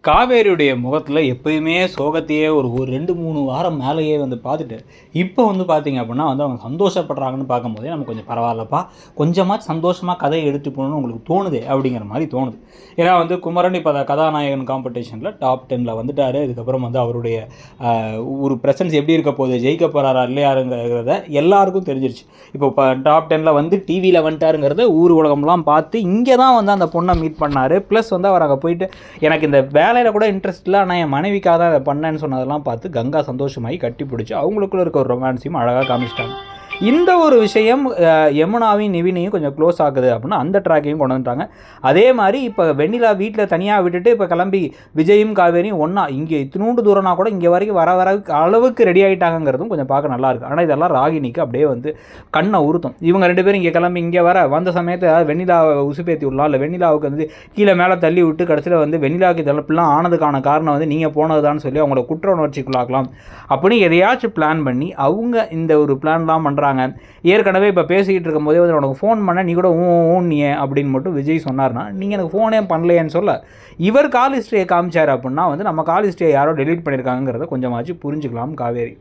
காவேரியுடைய முகத்தில் எப்பயுமே சோகத்தையே ஒரு 2-3 வாரம் மேலேயே பார்த்துட்டு இப்போ பார்த்தீங்க அப்படின்னா அவங்க சந்தோஷப்படுறாங்கன்னு பார்க்கும்போதே நமக்கு கொஞ்சம் பரவாயில்லப்பா, கொஞ்சமாக சந்தோஷமாக கதையை எடுத்து போகணுன்னு உங்களுக்கு தோணுது அப்படிங்கிற மாதிரி தோணுது. ஏன்னா குமரன் இப்போ கதாநாயகன் காம்படிஷனில் டாப் 10ல் வந்துட்டார். இதுக்கப்புறம் அவருடைய ஒரு ப்ரெசன்ஸ் எப்படி இருக்க போகுது, ஜெயிக்க போகிறாரா இல்லையாருங்கிறத எல்லாருக்கும் தெரிஞ்சிருச்சு. இப்போ டாப் 10ல் டிவியில் வந்துட்டாருங்கிறத ஊர் உலகம்லாம் பார்த்து இங்கே தான் அந்த பொண்ணை மீட் பண்ணார். ப்ளஸ் அவர் அங்கே போயிட்டு எனக்கு இந்த வேலையில் கூட இன்ட்ரெஸ்ட் இல்லை, ஆனால் என் மனைவிக்காக தான் அதை பண்ணேன்னு சொன்னதெல்லாம் பார்த்து கங்கா சந்தோஷமாகி கட்டி பிடிச்சி அவங்களுக்குள்ள இருக்க ஒரு ரொமான்ஸையும் அழகாக காமிச்சிட்டாங்க. இந்த ஒரு விஷயம் யமுனாவையும் நிவினையும் கொஞ்சம் க்ளோஸ் ஆகுது அப்படின்னா அந்த ட்ராக்கையும் கொண்டு வந்துட்டாங்க. அதே மாதிரி இப்போ வெண்ணிலா வீட்டில் தனியாக விட்டுட்டு இப்போ கிளம்பி விஜயும் காவேரியும் ஒன்றா இங்கே இத்தினூண்டு தூரம்னா கூட இங்கே வரைக்கும் வர அளவுக்கு ரெடி ஆகிட்டாங்கிறதும் கொஞ்சம் பார்க்க நல்லாயிருக்கு. ஆனால் இதெல்லாம் ராகினிக்கு அப்படியே கண்ணை உறுத்தும். இவங்க 2 பேரும் இங்கே கிளம்பி இங்கே வந்த சமயத்தில் வெண்ணிலாவை உசுப்பேற்றி விடலாம், இல்லை வெண்ணிலாவுக்கு கீழே மேலே தள்ளி விட்டு கடைசியில் வெண்ணிலாவுக்கு இதெல்லாம் ஆனதுக்கான காரணம் நீங்கள் போனதுதான்னு சொல்லி அவங்கள குற்ற உணர்ச்சிக்குள்ளாக்கலாம் அப்படின்னு எதையாச்சும் பிளான் பண்ணி அவங்க இந்த ஒரு பிளான்லாம் பண்ணுறாங்க. ஏற்கனவே இப்போ பேசிக்கிட்டு இருக்கும்போதே உனக்கு ஃபோன் பண்ண நீ கூட நீ அப்படின்னு மட்டும் விஜய் சொன்னார்னா நீங்கள் எனக்கு ஃபோனே பண்ணலையேன்னு சொல்ல இவர் கால் ஹிஸ்ட்ரியை காமிச்சார் அப்படின்னா நம்ம கால் ஹிஸ்ட்ரியை யாரோ டெலீட் பண்ணியிருக்காங்கிறத கொஞ்சமாச்சு புரிஞ்சுக்கலாம் காவேரி.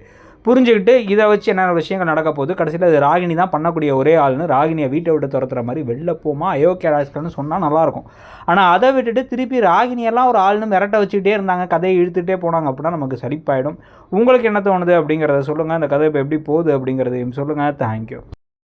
புரிஞ்சுக்கிட்டு இதை வச்சு என்னென்ன விஷயங்கள் நடக்க போகுது, கடைசியில் அது ராகினி தான் பண்ணக்கூடிய ஒரே ஆள்னு ராகினியை வீட்டை விட்டு துரத்துற மாதிரி வெளில போமா அயோக்கிய ராஜ்கள்னு சொன்னால் நல்லாயிருக்கும். ஆனால் அதை விட்டுட்டு திருப்பி ராகினியெல்லாம் ஒரு ஆள்னு மிரட்ட வச்சுக்கிட்டே இருந்தாங்க, கதையை இழுத்துகிட்டே போனாங்க அப்படின்னா நமக்கு சலிப்பாயிடும். உங்களுக்கு என்ன தோணுது அப்படிங்கிறத சொல்லுங்கள். அந்த கதை இப்போ எப்படி போகுது அப்படிங்கிறதையும் சொல்லுங்கள். தேங்க்யூ.